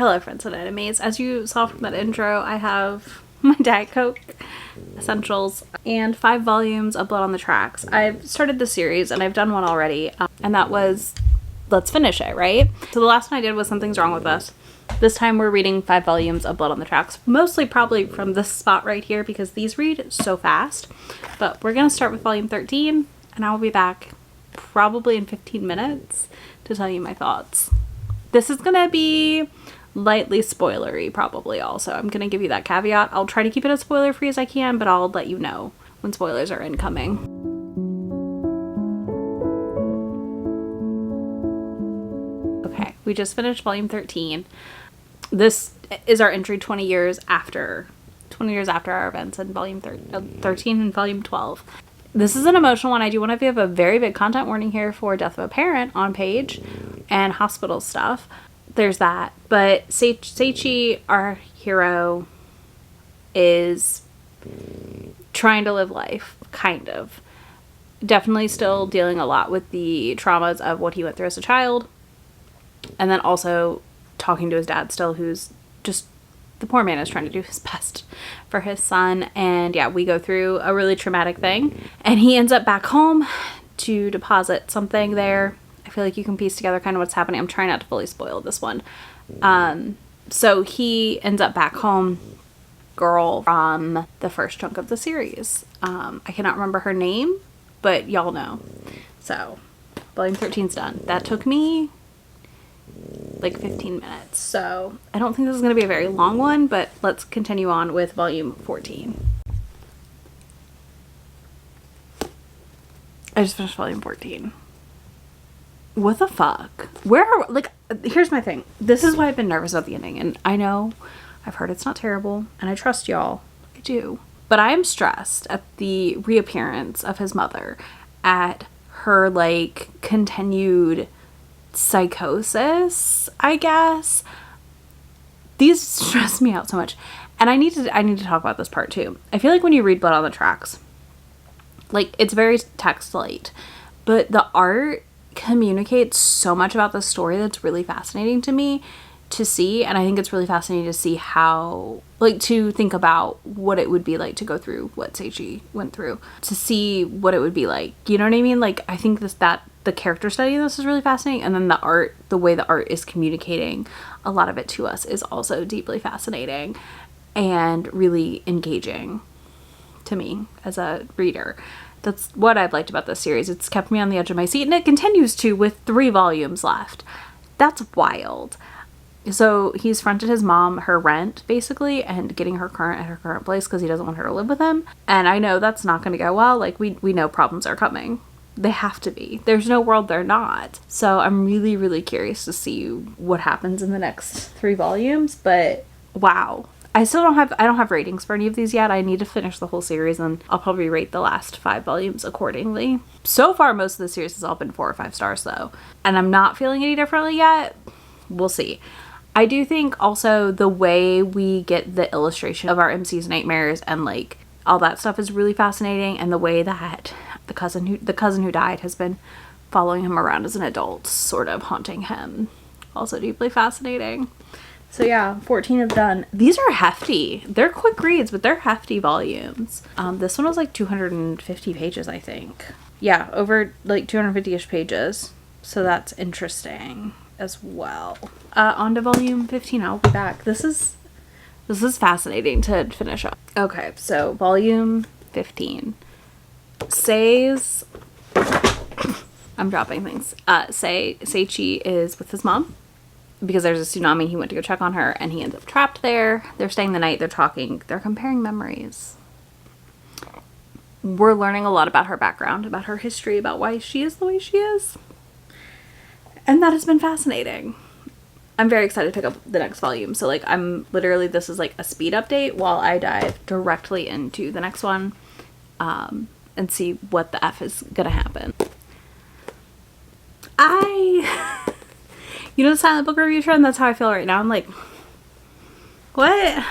Hello friends and enemies. As you saw from that intro, I have my Diet Coke Essentials and 5 volumes of Blood on the Tracks. I've started the series and I've done one already, and that was Let's Finish It, right? So the last one I did was Something's Wrong With Us. This time we're reading 5 volumes of Blood on the Tracks, mostly probably from this spot right here because these read so fast. But we're going to start with volume 13 and I will be back probably in 15 minutes to tell you my thoughts. This is going to be lightly spoilery probably also. I'm going to give you that caveat. I'll try to keep it as spoiler free as I can, but I'll let you know when spoilers are incoming. Okay, we just finished volume 13. This is our entry 20 years after our events in volume 13 and volume 12. This is an emotional one. I do want to give a very big content warning here for death of a parent on page and hospital stuff. There's that. But Seichi, our hero, is trying to live life, kind of. Definitely still dealing a lot with the traumas of what he went through as a child. And then also talking to his dad still, who's just, the poor man is trying to do his best for his son. And yeah, we go through a really traumatic thing. And he ends up back home to deposit something there. I feel like you can piece together kind of what's happening. I'm trying not to fully spoil this one. So he ends up back home, girl from the first chunk of the series. I cannot remember her name, but y'all know. So volume 13's done. That took me like 15 minutes. So I don't think this is going to be a very long one, but let's continue on with volume 14. I just finished volume 14. What the fuck? Here's my thing. This is why I've been nervous about the ending. And I know I've heard it's not terrible and I trust y'all. I do. But I am stressed at the reappearance of his mother, at her continued psychosis, I guess. These stress me out so much. And I need to talk about this part too. I feel like when you read Blood on the Tracks, it's very text light, but the art communicates so much about the story that's really fascinating to me to see. And I think it's really fascinating to see how, to think about what it would be like to go through what Seichi went through, to see what it would be like, you know what I mean? I think that the character study of this is really fascinating, and then the art, the way the art is communicating a lot of it to us is also deeply fascinating and really engaging to me as a reader. That's what I've liked about this series. It's kept me on the edge of my seat, and it continues to with 3 volumes left. That's wild. So he's fronted his mom her rent, basically, and getting her at her current place because he doesn't want her to live with him. And I know that's not going to go well. We know problems are coming. They have to be. There's no world they're not. So I'm really, really curious to see what happens in the next 3 volumes. But wow. I don't have ratings for any of these yet. I need to finish the whole series, and I'll probably rate the last 5 volumes accordingly. So far, most of the series has all been 4 or 5 stars though. And I'm not feeling any differently yet. We'll see. I do think also the way we get the illustration of our MC's nightmares and all that stuff is really fascinating, and the way that the cousin who died has been following him around as an adult, sort of haunting him, also deeply fascinating. So yeah, 14 is done. These are hefty. They're quick reads, but they're hefty volumes. This one was 250 pages, I think. Yeah, over 250-ish pages. So that's interesting as well. On to volume 15. I'll be back. This is fascinating to finish up. Okay, so volume 15. I'm dropping things. Seichi is with his mom because there's a tsunami. He went to go check on her and he ends up trapped there. They're staying the night. They're talking. They're comparing memories. We're learning a lot about her background, about her history, about why she is the way she is. And that has been fascinating. I'm very excited to pick up the next volume. So this is a speed update while I dive directly into the next one and see what the F is gonna happen. The silent book review trend, that's how I feel right now. I'm what?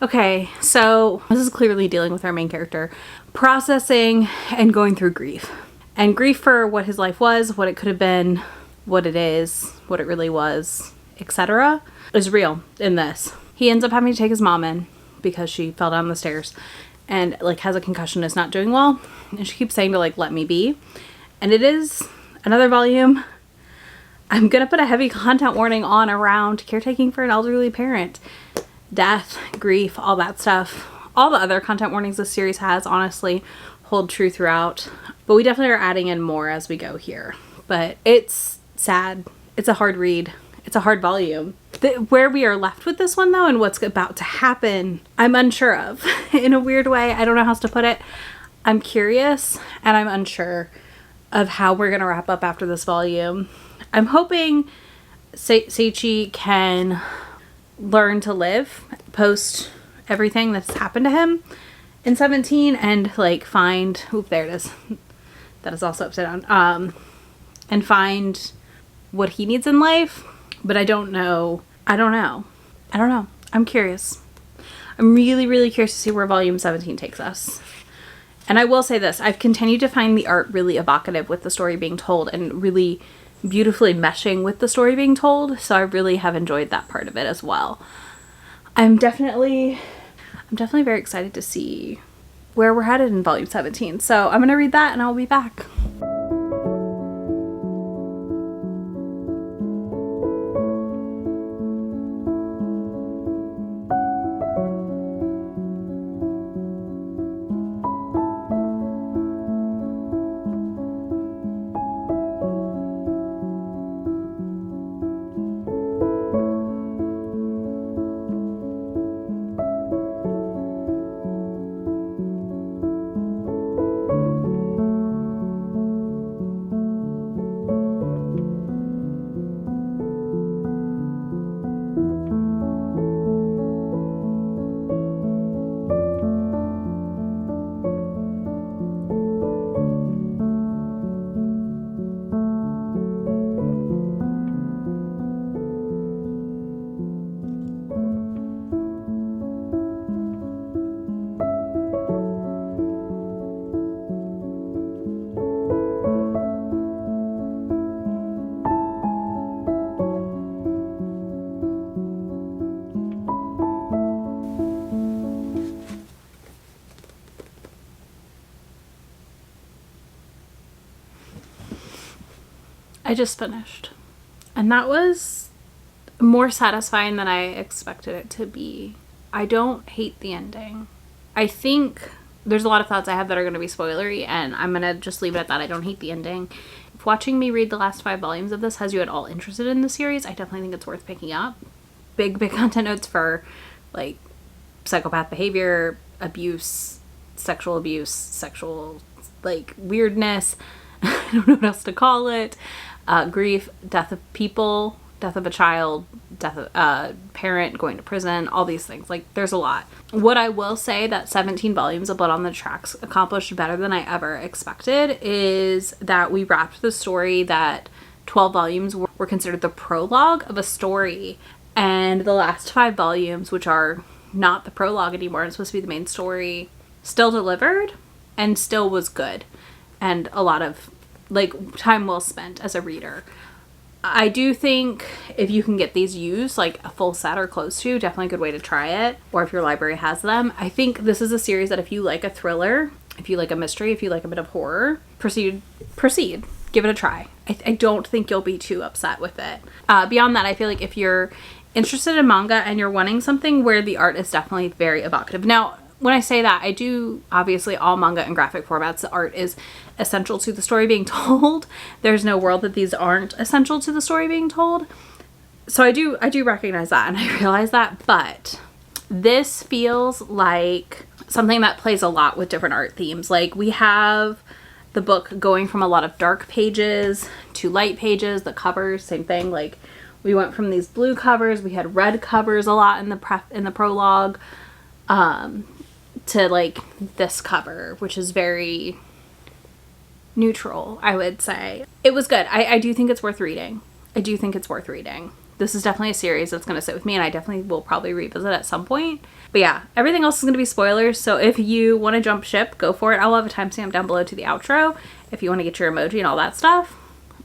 Okay, so this is clearly dealing with our main character processing and going through grief. And grief for what his life was, what it could have been, what it is, what it really was, etc., is real in this. He ends up having to take his mom in because she fell down the stairs and like has a concussion, is not doing well, and she keeps saying to like let me be. And it is another volume. I'm gonna put a heavy content warning on around caretaking for an elderly parent, death, grief, all that stuff. All the other content warnings this series has honestly hold true throughout, but we definitely are adding in more as we go here. But it's sad. It's a hard read. It's a hard volume. Where we are left with this one though, and what's about to happen, I'm unsure of. In a weird way, I don't know how else to put it. I'm curious and I'm unsure of how we're gonna wrap up after this volume. I'm hoping Seichi can learn to live post everything that's happened to him in 17 and like find, oop, there it is. That is also upside down. And find what he needs in life. But I don't know. I'm curious. I'm really, really curious to see where volume 17 takes us. And I will say this, I've continued to find the art really evocative with the story being told and really beautifully meshing with the story being told. So I really have enjoyed that part of it as well. I'm definitely very excited to see where we're headed in volume 17. So I'm going to read that and I'll be back. I just finished. And that was more satisfying than I expected it to be. I don't hate the ending. I think there's a lot of thoughts I have that are going to be spoilery, and I'm going to just leave it at that. I don't hate the ending. If watching me read the last 5 volumes of this has you at all interested in the series, I definitely think it's worth picking up. Big content notes for, like, psychopath behavior, abuse, sexual, like, weirdness. I don't know what else to call it. Grief, death of people, death of a child, death of a parent, going to prison, all these things. Like, there's a lot. What I will say that 17 volumes of Blood on the Tracks accomplished better than I ever expected is that we wrapped the story that 12 volumes were considered the prologue of a story. And the last 5 volumes, which are not the prologue anymore, it's supposed to be the main story, still delivered and still was good. And a lot of, like, time well spent as a reader. I do think if you can get these used, like a full set or close to, definitely a good way to try it. Or if your library has them. I think this is a series that if you like a thriller, if you like a mystery, if you like a bit of horror, proceed. Give it a try. I don't think you'll be too upset with it. Beyond that, I feel like if you're interested in manga and you're wanting something where the art is definitely very evocative. Now, when I say that, I do, obviously, all manga and graphic formats, the art is essential to the story being told. There's no world that these aren't essential to the story being told. So I do recognize that and I realize that, but this feels like something that plays a lot with different art themes. Like, we have the book going from a lot of dark pages to light pages, the covers, same thing. Like, we went from these blue covers, we had red covers a lot in the prologue, to like this cover, which is very neutral, I would say. It was good. I do think it's worth reading. This is definitely a series that's going to sit with me, and I definitely will probably revisit at some point. But yeah, everything else is going to be spoilers, so if you want to jump ship, go for it. I'll have a timestamp down below to the outro if you want to get your emoji and all that stuff.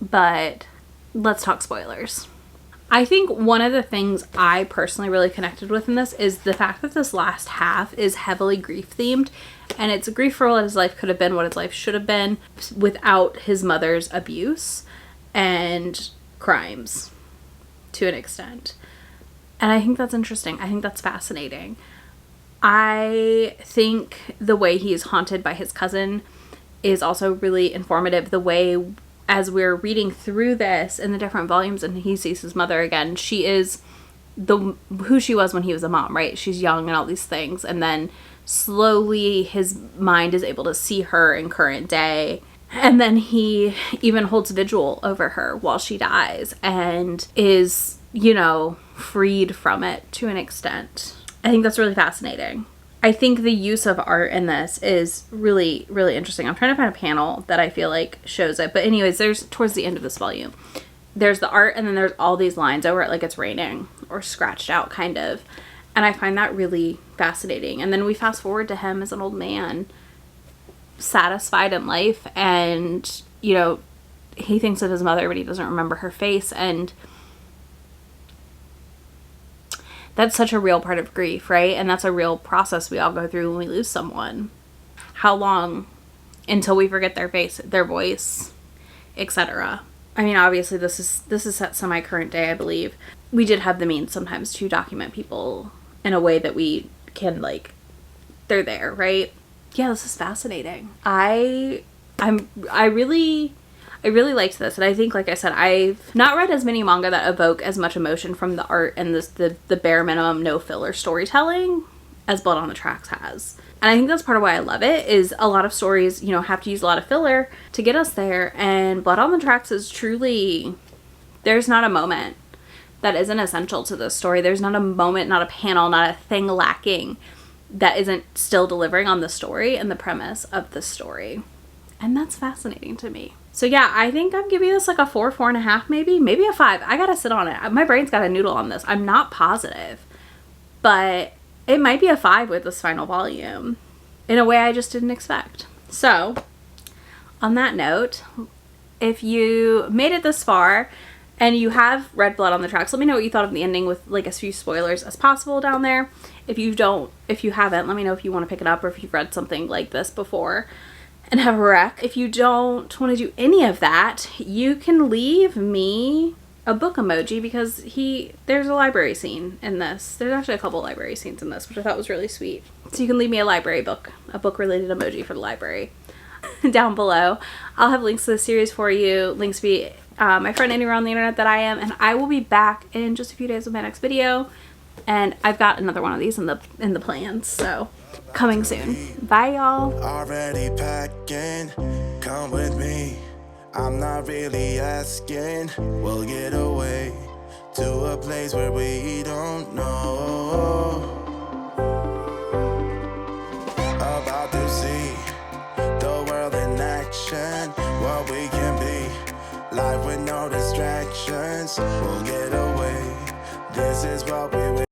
But let's talk spoilers. I think one of the things I personally really connected with in this is the fact that this last half is heavily grief themed, and it's grief for what his life could have been, what his life should have been without his mother's abuse and crimes to an extent. And I think that's interesting. I think that's fascinating. I think the way he is haunted by his cousin is also really informative. The way, as we're reading through this in the different volumes and he sees his mother again, she is who she was when he was a mom, right? She's young and all these things. And then slowly his mind is able to see her in current day. And then he even holds vigil over her while she dies and is, you know, freed from it to an extent. I think that's really fascinating. I think the use of art in this is really, really interesting. I'm trying to find a panel that I feel like shows it. But anyways, there's towards the end of this volume, there's the art and then there's all these lines over it like it's raining or scratched out kind of. And I find that really fascinating. And then we fast forward to him as an old man, satisfied in life. And, you know, he thinks of his mother, but he doesn't remember her face. And that's such a real part of grief, right? And that's a real process we all go through when we lose someone. How long until we forget their face, their voice, etc. I mean, obviously this is set semi-current day, I believe. We did have the means sometimes to document people in a way that we can, like, they're there, right? Yeah, this is fascinating. I really liked this, and I think, like I said, I've not read as many manga that evoke as much emotion from the art and the bare minimum, no filler storytelling as Blood on the Tracks has. And I think that's part of why I love it, is a lot of stories, you know, have to use a lot of filler to get us there, and Blood on the Tracks is truly, there's not a moment that isn't essential to this story. There's not a moment, not a panel, not a thing lacking that isn't still delivering on the story and the premise of the story. And that's fascinating to me. So yeah, I think I'm giving this like a 4, 4.5 maybe a 5. I gotta sit on it. My brain's got a noodle on this. I'm not positive, but it might be a 5 with this final volume in a way I just didn't expect. So on that note, if you made it this far and you have read Blood on the Tracks, let me know what you thought of the ending with like as few spoilers as possible down there. If you haven't, let me know if you want to pick it up or if you've read something like this before and have a rec. If you don't want to do any of that, you can leave me a book emoji because there's a library scene in this. There's actually a couple library scenes in this, which I thought was really sweet. So you can leave me a library book, a book related emoji for the library down below. I'll have links to the series for you, links to be my friend anywhere on the internet that I am, and I will be back in just a few days with my next video. And I've got another one of these in the plans, so coming soon. Bye, y'all. Already packing, come with me. I'm not really asking. We'll get away to a place where we don't know. About to see the world in action, what we can be. Life with no distractions. We'll get away. This is what we